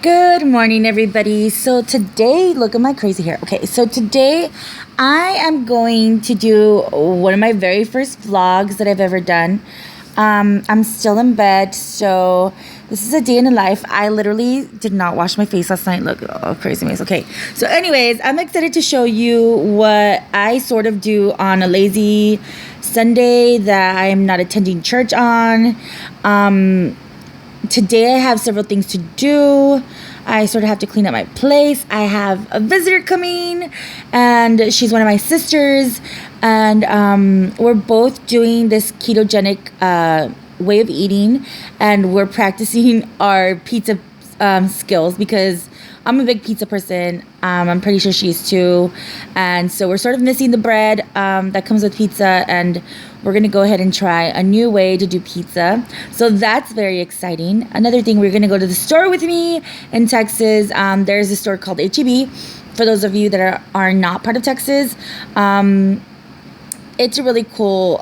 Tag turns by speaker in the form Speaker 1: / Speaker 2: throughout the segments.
Speaker 1: Good morning, everybody. So today, look at my crazy hair. Okay, so today I am going to do one of my very first vlogs that I've ever done. I'm still in bed, so this is a day in the life. I literally did not wash my face last night. Look, oh, crazy maze. Okay, so anyways, I'm excited to show you what I sort of do on a lazy Sunday that I'm not attending church on. Today I have several things to do. I sort of have to clean up my place. I have a visitor coming, and she's one of my sisters. And we're both doing this ketogenic way of eating, and we're practicing our pizza skills because I'm a big pizza person. I'm pretty sure she is too. And so we're sort of missing the bread that comes with pizza, and we're going to go ahead and try a new way to do pizza. So that's very exciting. Another thing, we're going to go to the store with me in Texas. There's a store called H-E-B. For those of you that are not part of Texas, it's a really cool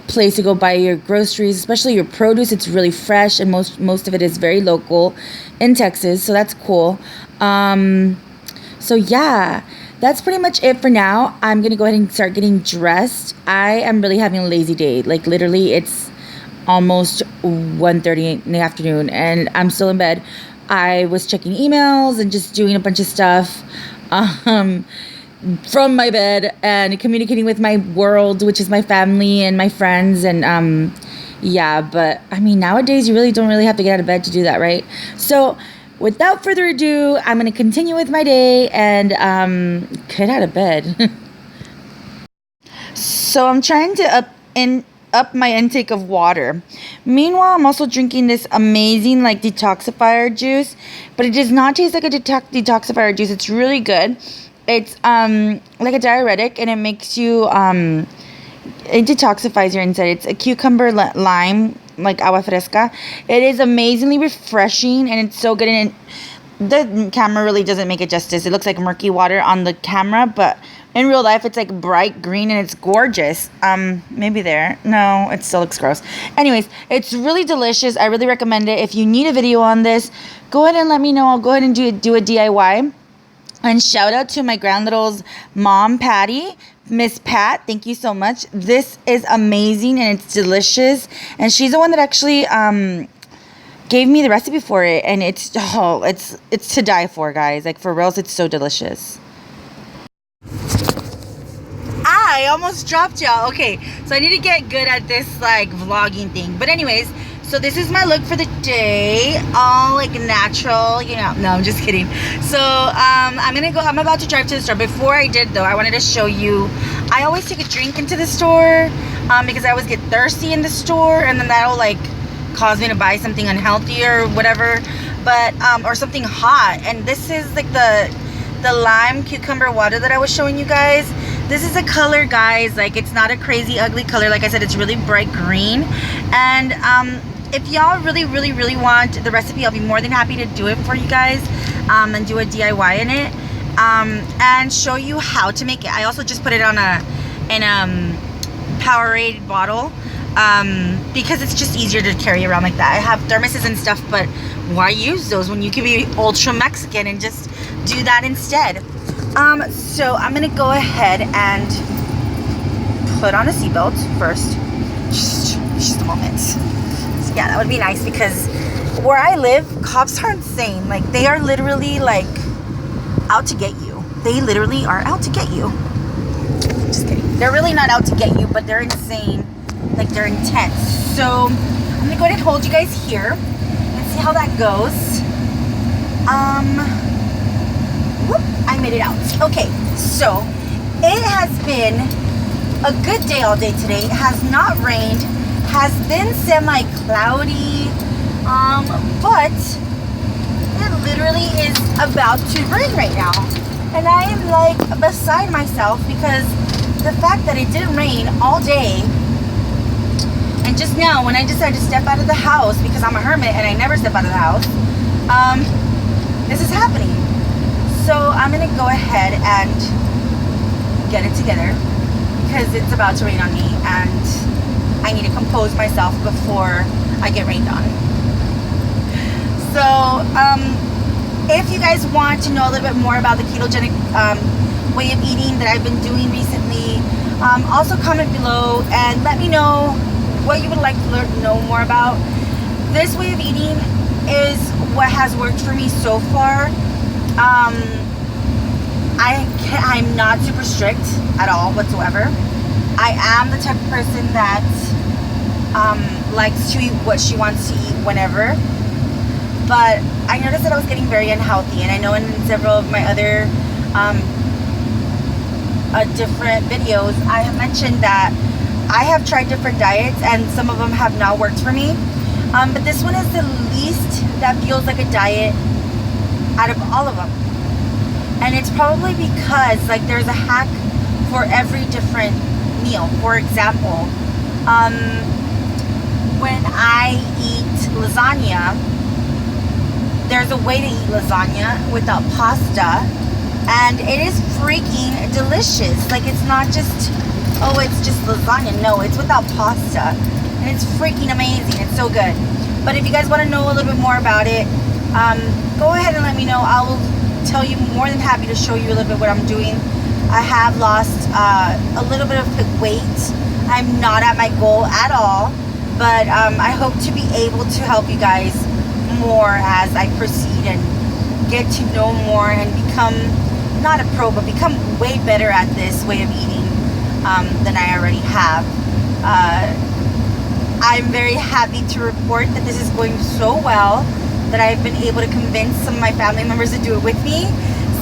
Speaker 1: place to go buy your groceries, especially your produce. It's really fresh, and most of it is very local in Texas, so that's cool. So yeah, that's pretty much it for now. I'm gonna go ahead and start getting dressed. I am really having a lazy day. Like literally, it's almost 1:30 in the afternoon, and I'm still in bed. I was checking emails and just doing a bunch of stuff from my bed and communicating with my world, which is my family and my friends. And yeah, but I mean, nowadays you really don't have to get out of bed to do that, right? So without further ado, I'm going to continue with my day and get out of bed. So I'm trying to up my intake of water. Meanwhile, I'm also drinking this amazing like detoxifier juice, but it does not taste like a detoxifier juice. It's really good. It's like a diuretic, and it makes you it detoxifies your inside. It's a cucumber lime, like agua fresca. It is amazingly refreshing, and it's so good. And the camera really doesn't make it justice. It looks like murky water on the camera, but in real life it's like bright green, and it's gorgeous. Maybe there. No, it still looks gross. Anyways, it's really delicious. I really recommend it. If you need a video on this, go ahead and let me know. I'll go ahead and do a DIY. And shout out to my grand little's mom, Patty, Miss Pat. Thank you so much. This is amazing, and it's delicious. And she's the one that actually gave me the recipe for it. And it's to die for, guys. Like, for reals, it's so delicious. I almost dropped y'all. Okay, so I need to get good at this like vlogging thing. But anyways, so this is my look for the day, all like natural, you know. No, I'm just kidding. So I'm about to drive to the store. Before I did though, I wanted to show you, I always take a drink into the store because I always get thirsty in the store, and then that'll like cause me to buy something unhealthy or whatever, but or something hot. And this is like the lime cucumber water that I was showing you guys. This is a color, guys, like it's not a crazy ugly color. Like I said, it's really bright green. And if y'all really want the recipe, I'll be more than happy to do it for you guys and do a DIY in it and show you how to make it. I also just put it on a Powerade bottle because it's just easier to carry around like that. I have thermoses and stuff, but why use those when you can be ultra Mexican and just do that instead? So I'm gonna go ahead and put on a seatbelt first. Just a moment. So yeah, that would be nice, because where I live, cops are insane. Like, they are literally like out to get you. They literally are out to get you. Just kidding. They're really not out to get you, but they're insane. Like, they're intense. So I'm gonna go ahead and hold you guys here and see how that goes. Whoop, I made it out. Okay, so it has been a good day all day today. It has not rained, has been semi-cloudy, but it literally is about to rain right now. And I am like beside myself because the fact that it didn't rain all day, and just now when I decided to step out of the house, because I'm a hermit and I never step out of the house, this is happening. So I'm gonna go ahead and get it together because it's about to rain on me, and I need to compose myself before I get rained on. So if you guys want to know a little bit more about the ketogenic way of eating that I've been doing recently, also comment below and let me know what you would like to know more about. This way of eating is what has worked for me so far. I'm not super strict at all whatsoever. I am the type of person that likes to eat what she wants to eat whenever. But I noticed that I was getting very unhealthy, and I know in several of my other different videos I have mentioned that I have tried different diets and some of them have not worked for me. But this one is the least that feels like a diet out of all of them. And it's probably because like there's a hack for every different meal. For example, when I eat lasagna, there's a way to eat lasagna without pasta, and it is freaking delicious. Like, it's not just, oh, it's just lasagna. No, it's without pasta, and it's freaking amazing. It's so good. But if you guys want to know a little bit more about it, go ahead and let me know. I will tell you, more than happy to show you a little bit what I'm doing. I have lost a little bit of weight. I'm not at my goal at all, but I hope to be able to help you guys more as I proceed and get to know more and become, not a pro, but become way better at this way of eating than I already have. I'm very happy to report that this is going so well that I've been able to convince some of my family members to do it with me.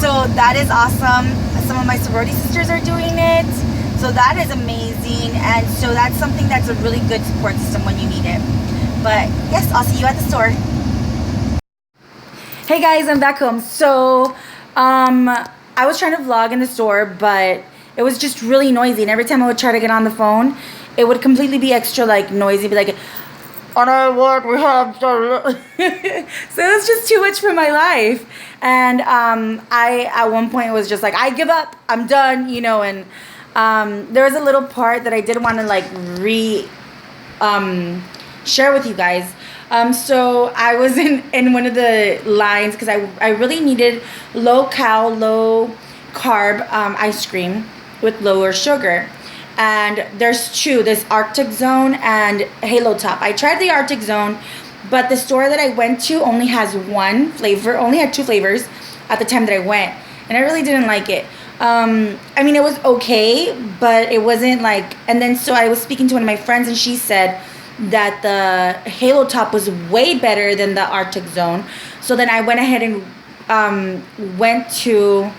Speaker 1: So that is awesome. Some of my sorority sisters are doing it. So that is amazing. And so that's something that's a really good support system when you need it. But yes, I'll see you at the store. Hey guys, I'm back home. So I was trying to vlog in the store, but it was just really noisy. And every time I would try to get on the phone, it would completely be extra like noisy, be like, on our work we have so it was just too much for my life. And I at one point was just like, I give up, I'm done, you know. And there was a little part that I did want to like share with you guys. So I was in one of the lines because I really needed low carb ice cream with lower sugar. And there's two, this Arctic Zone and Halo Top. I tried the Arctic Zone, but the store that I went to only has one flavor, only had two flavors at the time that I went. And I really didn't like it. I mean, it was okay, but it wasn't like, and then so I was speaking to one of my friends and she said that the Halo Top was way better than the Arctic Zone. So then I went ahead and went to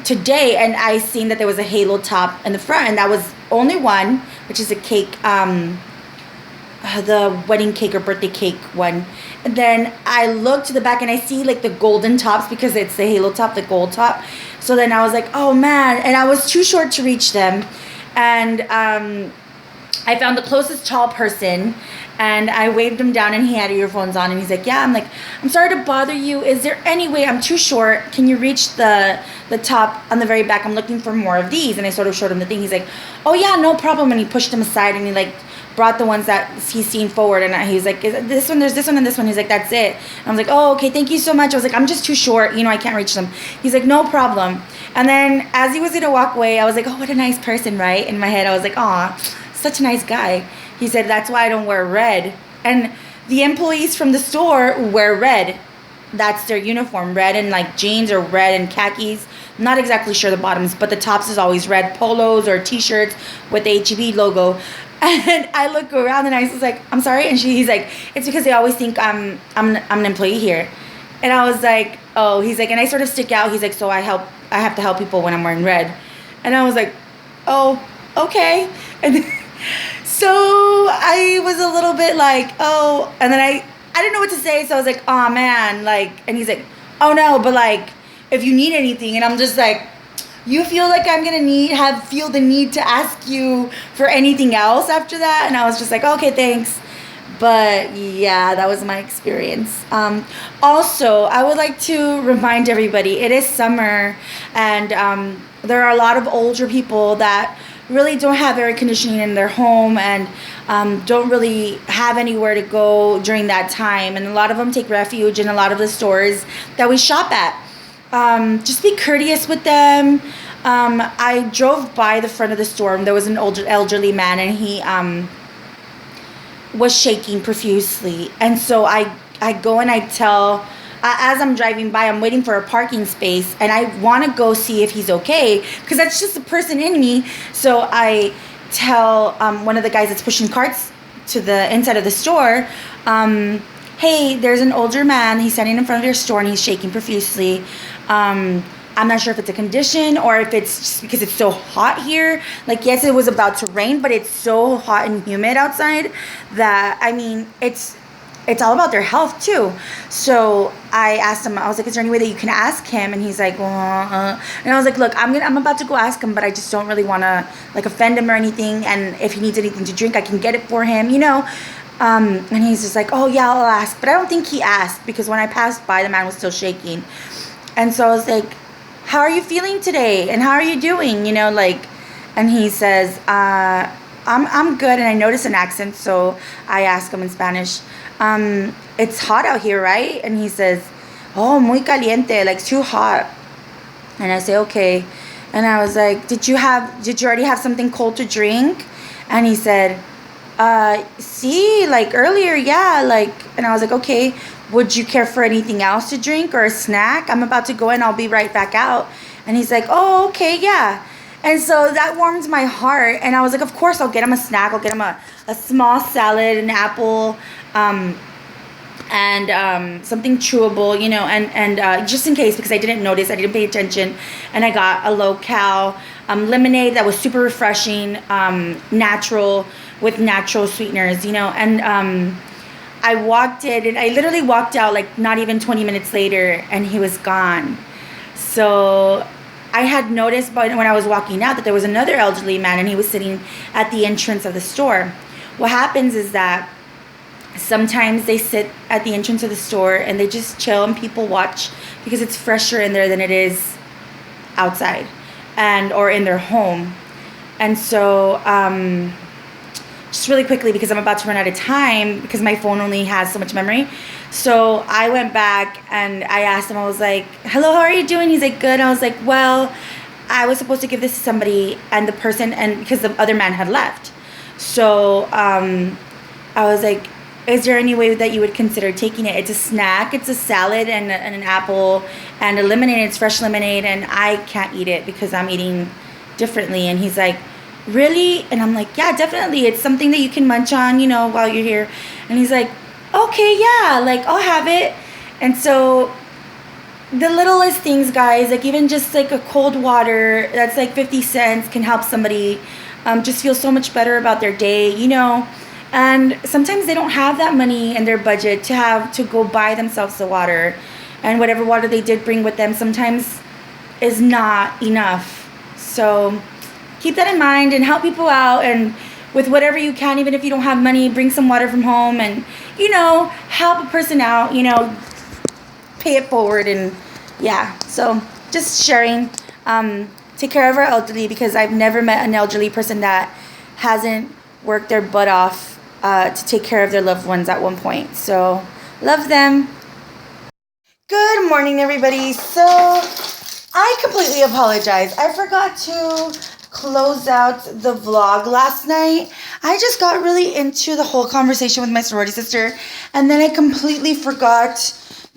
Speaker 1: today, and I seen that there was a Halo Top in the front, and that was only one, which is a cake, the wedding cake or birthday cake one. And then I look to the back and I see like the golden tops because it's the Halo Top, the gold top. So then I was like, oh man, and I was too short to reach them. And I found the closest tall person and I waved him down and he had earphones on and he's like, yeah. I'm like, I'm sorry to bother you. Is there any way, I'm too short, can you reach the top on the very back? I'm looking for more of these. And I sort of showed him the thing. He's like, oh yeah, no problem. And he pushed them aside and he like brought the ones that he's seen forward. And he's like, this one, there's this one and this one. He's like, that's it. And I was like, oh, okay, thank you so much. I was like, I'm just too short, you know, I can't reach them. He's like, no problem. And then as he was gonna walk away, I was like, oh, what a nice person, right? In my head, I was like, aw, such a nice guy. He said, that's why I don't wear red. And the employees from the store wear red. That's their uniform, red and like jeans or red and khakis. Not exactly sure the bottoms, but the tops is always red, polos or t-shirts with the HEB logo. And I look around and I was like, I'm sorry. And he's like, it's because they always think I'm an employee here. And I was like, oh, he's like, and I sort of stick out. He's like, so I have to help people when I'm wearing red. And I was like, oh, okay. And so I was a little bit like, oh, and then I didn't know what to say. So I was like, oh man, like, and he's like, oh no, but like, if you need anything. And I'm just like, you feel like I'm gonna feel the need to ask you for anything else after that? And I was just like, okay, thanks. But yeah, that was my experience. Also, I would like to remind everybody, it is summer and there are a lot of older people that really don't have air conditioning in their home and don't really have anywhere to go during that time. And a lot of them take refuge in a lot of the stores that we shop at. Just be courteous with them. I drove by the front of the store and there was an older elderly man, and he was shaking profusely. And so I go and I tell, as I'm driving by, I'm waiting for a parking space and I want to go see if he's okay, because that's just a person in me. So I tell one of the guys that's pushing carts to the inside of the store, hey, there's an older man. He's standing in front of your store and he's shaking profusely. I'm not sure if it's a condition or if it's just because it's so hot here. Like, yes, it was about to rain, but it's so hot and humid outside that, I mean, it's all about their health too. So I asked him, I was like, is there any way that you can ask him? And he's like, and I was like, look, I'm about to go ask him, but I just don't really want to like offend him or anything. And if he needs anything to drink, I can get it for him, you know? And he's just like, oh yeah, I'll ask. But I don't think he asked, because when I passed by, the man was still shaking. And so I was like, how are you feeling today? And how are you doing? You know, like, and he says, I'm good. And I noticed an accent, so I asked him in Spanish, it's hot out here, right? And he says, oh, muy caliente, like too hot. And I say, okay. And I was like, did you already have something cold to drink? And he said, see, like earlier, yeah, like, and I was like, okay, would you care for anything else to drink or a snack? I'm about to go in, I'll be right back out. And he's like, oh, okay, yeah. And so that warmed my heart. And I was like, of course, I'll get him a snack. I'll get him a small salad, an apple, and something chewable, you know, and just in case, because I didn't notice, I didn't pay attention. And I got a low-cal lemonade that was super refreshing, natural, with natural sweeteners, you know. And I walked in, and I literally walked out like not even 20 minutes later, and he was gone. So I had noticed when I was walking out that there was another elderly man, and he was sitting at the entrance of the store. What happens is that sometimes they sit at the entrance of the store and they just chill and people watch, because it's fresher in there than it is outside or in their home. And so just really quickly, because I'm about to run out of time, because my phone only has so much memory. So I went back and I asked him, I was like, hello, how are you doing? He's like, good. I was like, well, I was supposed to give this to somebody, and the person, and because the other man had left. So I was like, is there any way that you would consider taking it? It's a snack. It's a salad and an apple and a lemonade. It's fresh lemonade, and I can't eat it because I'm eating differently. And he's like, really? And I'm like, yeah, definitely. It's something that you can munch on, you know, while you're here. And he's like, okay, yeah, like I'll have it. And so the littlest things, guys, like even just like a cold water that's like 50 cents can help somebody just feel so much better about their day, you know. And sometimes they don't have that money in their budget to go buy themselves the water, and whatever water they did bring with them sometimes is not enough. So keep that in mind and help people out, and with whatever you can, even if you don't have money, bring some water from home and, you know, help a person out, you know, pay it forward. And yeah, so just sharing. Take care of our elderly, because I've never met an elderly person that hasn't worked their butt off to take care of their loved ones at one point. So love them. Good morning, everybody. So I completely apologize. I forgot to close out the vlog last night. I just got really into the whole conversation with my sorority sister, and then I completely forgot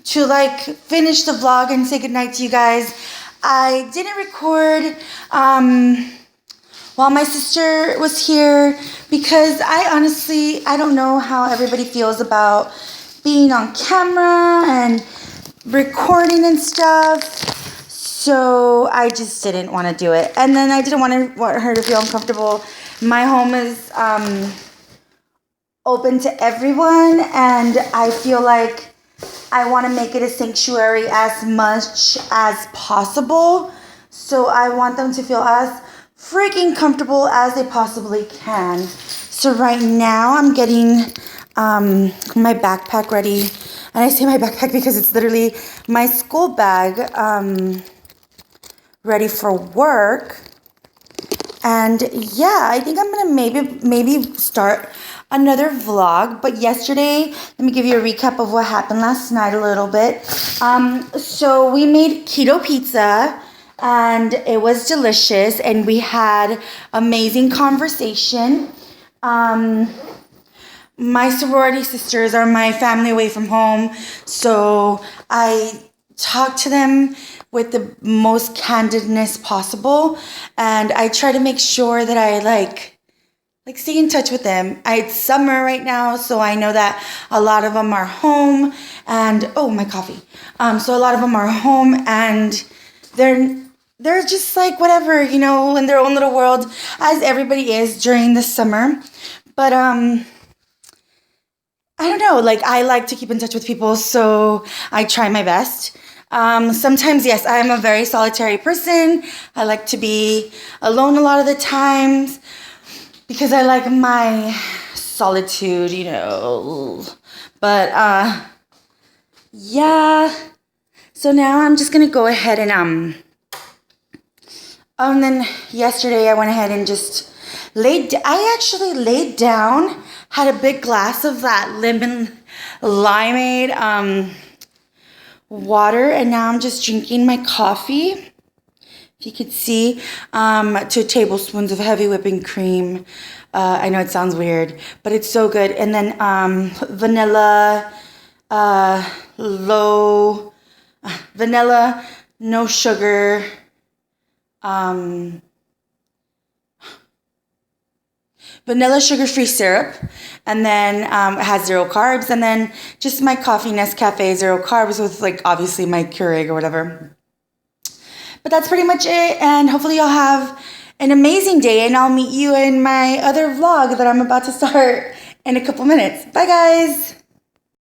Speaker 1: to like finish the vlog and say goodnight to you guys. I didn't record while my sister was here, because I don't know how everybody feels about being on camera and recording and stuff. So I just didn't want to do it. And then I didn't want her to feel uncomfortable. My home is open to everyone, and I feel like I want to make it a sanctuary as much as possible. So I want them to feel as freaking comfortable as they possibly can. So right now I'm getting my backpack ready. And I say my backpack because it's literally my school bag ready for work. And yeah, I think I'm gonna maybe start another vlog. But yesterday, let me give you a recap of what happened last night a little bit. So we made keto pizza and it was delicious and we had amazing conversation. My sorority sisters are my family away from home, so I talk to them with the most candidness possible, and I try to make sure that I like stay in touch with them. It's summer right now, so I know that a lot of them are home, and oh, my coffee. So a lot of them are home, and they're just like whatever, in their own little world, as everybody is during the summer. But I don't know, I like to keep in touch with people, so I try my best. Sometimes, yes, I am a very solitary person. I like to be alone a lot of the times because I like my solitude, But, yeah. So now I'm just going to go ahead and, and then yesterday I went ahead and just I actually laid down, had a big glass of that lemon limeade water, and now I'm just drinking my coffee. If you could see, 2 tablespoons of heavy whipping cream. I know it sounds weird, but it's so good. And then vanilla, no sugar, vanilla sugar-free syrup, and then it has 0 carbs, and then just my coffee Nescafe 0 carbs with obviously my Keurig or whatever. But that's pretty much it, and hopefully you'll have an amazing day, and I'll meet you in my other vlog that I'm about to start in a couple minutes. Bye guys!